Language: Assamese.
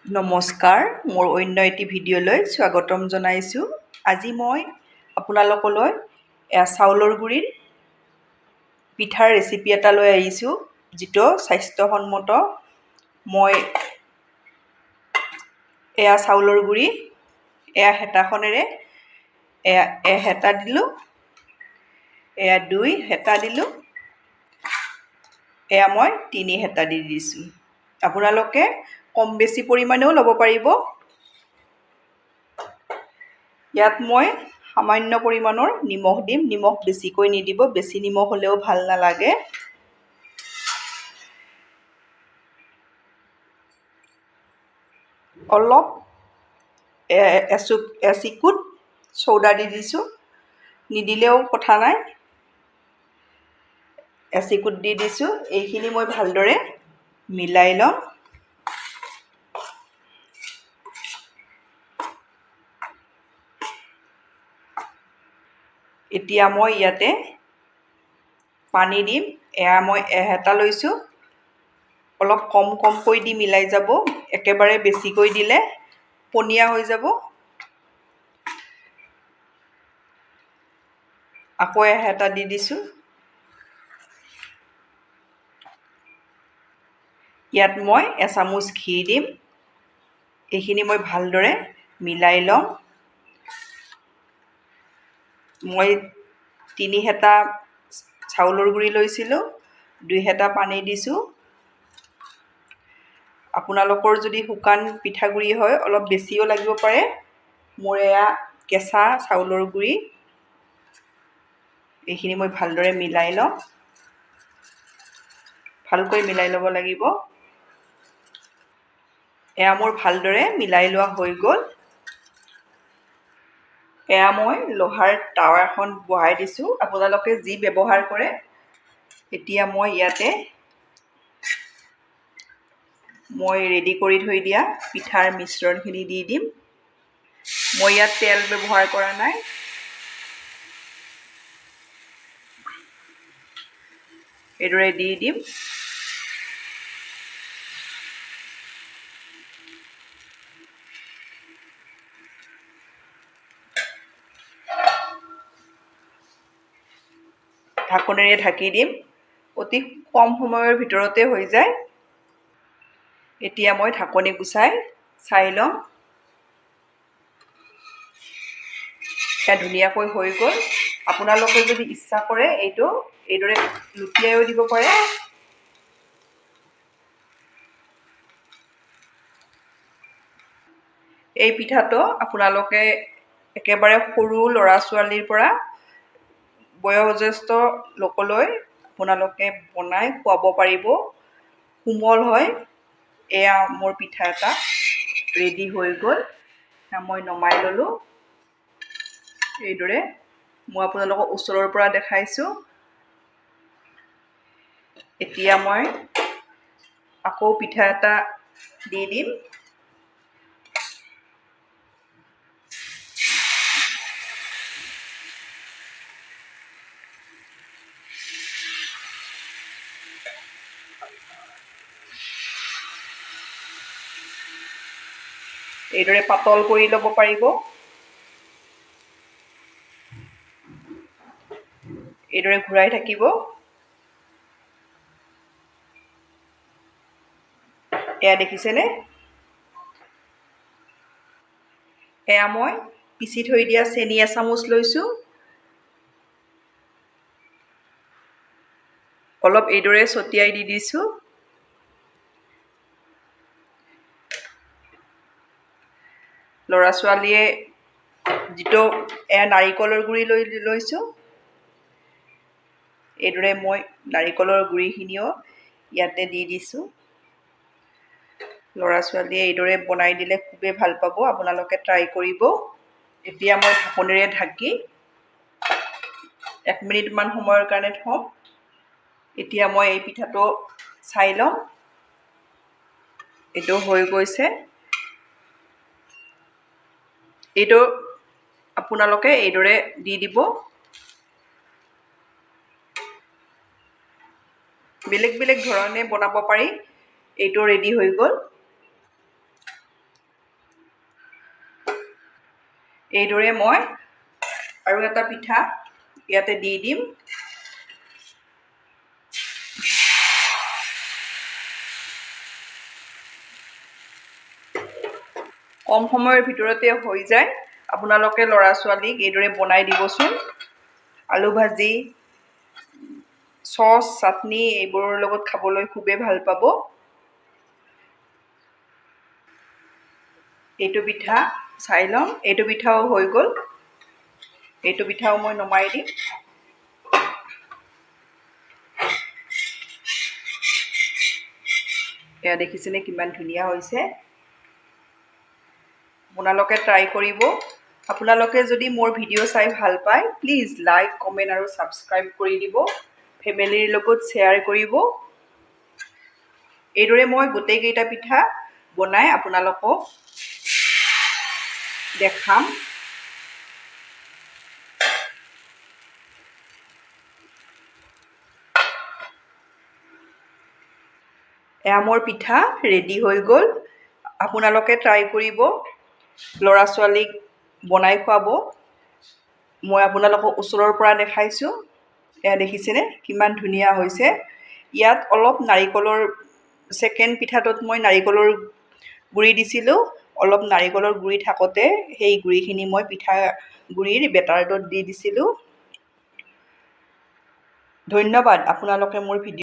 নমস্কাৰ, মোৰ অন্য এটি ভিডিঅ'লৈ স্বাগতম জনাইছোঁ। আজি মই আপোনালোকলৈ চাউলৰ গুড়িৰ পিঠাৰ ৰেচিপি এটা লৈ আহিছোঁ, যিটো স্বাস্থ্যসন্মত। মই চাউলৰ গুড়ি হেতাখনেৰে হেতা দিলোঁ, 2 হেতা দিলোঁ, মই 3 হেতা দি দিছোঁ। আপোনালোকে কম বেছি পৰিমাণেও ল'ব পাৰিব। ইয়াত মই সামান্য পৰিমাণৰ নিমখ দিম। নিমখ বেছিকৈ নিদিব, বেছি নিমখ হ'লেও ভাল নালাগে। অলপ এচিকুট চৌদা দি দিছোঁ, নিদিলেও কথা নাই, এচিকুট দি দিছোঁ। এইখিনি মই ভালদৰে মিলাই ল'ম। এতিয়া মই ইয়াতে পানী দিম। মই হেতা লৈছোঁ, অলপ কমকৈ দি মিলাই যাব। একেবাৰে বেছিকৈ দিলে পনীয়া হৈ যাব। আকৌ হেতা দি দিছোঁ। ইয়াত মই এচামুচ ঘি দিম। এইখিনি মই ভালদৰে মিলাই ল'ম। মই 3 হেতা চাউলৰ গুড়ি লৈছিলোঁ, 2 হেতা পানী দিছোঁ। আপোনালোকৰ যদি শুকান পিঠাগুড়ি হয় অলপ বেছিও লাগিব পাৰে। মোৰ কেঁচা চাউলৰ গুড়ি। এইখিনি মই ভালদৰে মিলাই ল'ম। ভালকৈ মিলাই ল'ব লাগিব। মোৰ ভালদৰে মিলাই লোৱা হৈ গ'ল। মই লোহাৰ টাৱা এখন বহাই দিছোঁ, আপোনালোকে যি ব্যৱহাৰ কৰে। এতিয়া মই ইয়াতে ৰেডি কৰি থৈ দিয়া পিঠাৰ মিশ্ৰণখিনি দি দিম। মই ইয়াত তেল ব্যৱহাৰ কৰা নাই। এইদৰে দি দিম। ঢাকনেৰে ঢাকি দিম। অতি কম সময়ৰ ভিতৰতে হৈ যায়। এতিয়া মই ঢাকনি গুচাই চাই ল'ম। ধুনীয়াকৈ হৈ গ'ল। আপোনালোকে যদি ইচ্ছা কৰে এইদৰে লুটিয়াইও দিব পাৰে। এই পিঠাটো আপোনালোকে একেবাৰে সৰু ল'ৰা-ছোৱালীৰ পৰা বয়োজ্যেষ্ঠ লোকলৈ আপোনালোকে বনাই খুৱাব পাৰিব। কোমল হয়। মোৰ পিঠা এটা ৰেডি হৈ গ'ল। মই নমাই ল'লোঁ। এইদৰে মই আপোনালোকক ওচৰৰ পৰা দেখাইছোঁ। এতিয়া মই আকৌ পিঠা এটা দি দিম। এইদৰে পাতল কৰি ল'ব পাৰিব। এইদৰে ঘূৰাই থাকিব। দেখিছেনে? মই পিচি থৈ দিয়া চেনি এচামুচ লৈছোঁ। অলপ এইদৰে ছটিয়াই দি দিছোঁ। ল'ৰা-ছোৱালীয়ে যিটো নাৰিকলৰ গুড়ি লৈছোঁ। এইদৰে মই নাৰিকলৰ গুড়িখিনিও ইয়াতে দি দিছোঁ। ল'ৰা-ছোৱালীয়ে এইদৰে বনাই দিলে খুবেই ভাল পাব। আপোনালোকে ট্ৰাই কৰিব। এতিয়া মই ঢাকনিৰে ঢাকি 1 মিনিটমান সময়ৰ কাৰণে থ'ম। এতিয়া মই এই পিঠাটো চাই ল'ম। এইটো হৈ গৈছে। এইটো আপোনালোকে এইদৰে দি দিব। বেলেগ বেলেগ ধৰণে বনাব পাৰি। এইটো ৰেডি হৈ গ'ল। এইদৰে মই আৰু এটা পিঠা ইয়াতে দি দিম। কম সময়ৰ ভিতৰতে হৈ যায়। আপোনালোকে ল'ৰা ছোৱালীক এইদৰে বনাই দিবচোন। আলু ভাজি, চচ, চাটনি এইবোৰৰ লগত খাবলৈ খুবেই ভাল পাব। এইটো পিঠা চাই লওঁ, এইটো পিঠাও হৈ গ'ল। এইটো পিঠাও মই নমাই দিম। এয়া দেখিছেনে কিমান ধুনীয়া হৈছে। আপোনালোকে ট্ৰাই কৰিব। আপোনালোকে যদি মোৰ ভিডিঅ' চাই ভাল পায়, প্লিজ লাইক, কমেণ্ট আৰু ছাবস্ক্ৰাইব কৰি দিব। ফেমিলিৰ লগত শ্বেয়াৰ কৰিব। এইদৰে মই গোটেইকেইটা পিঠা বনাই আপোনালোকক দেখাম। এয়া মোৰ পিঠা ৰেডি হৈ গ'ল। আপোনালোকে ট্ৰাই কৰিব, ল'ৰা ছোৱালীক বনাই খুৱাব। মই আপোনালোকক ওচৰৰ পৰা দেখাইছোঁ। এয়া দেখিছেনে কিমান ধুনীয়া হৈছে। ইয়াত অলপ নাৰিকলৰ ছেকেণ্ড পিঠাটোত মই নাৰিকলৰ গুড়ি দিছিলোঁ। অলপ নাৰিকলৰ গুড়ি থাকোঁতে সেই গুড়িখিনি মই পিঠাগুড়িৰ বেটাৰটোত দি দিছিলোঁ। ধন্যবাদ আপোনালোকে মোৰ ভিডিঅ'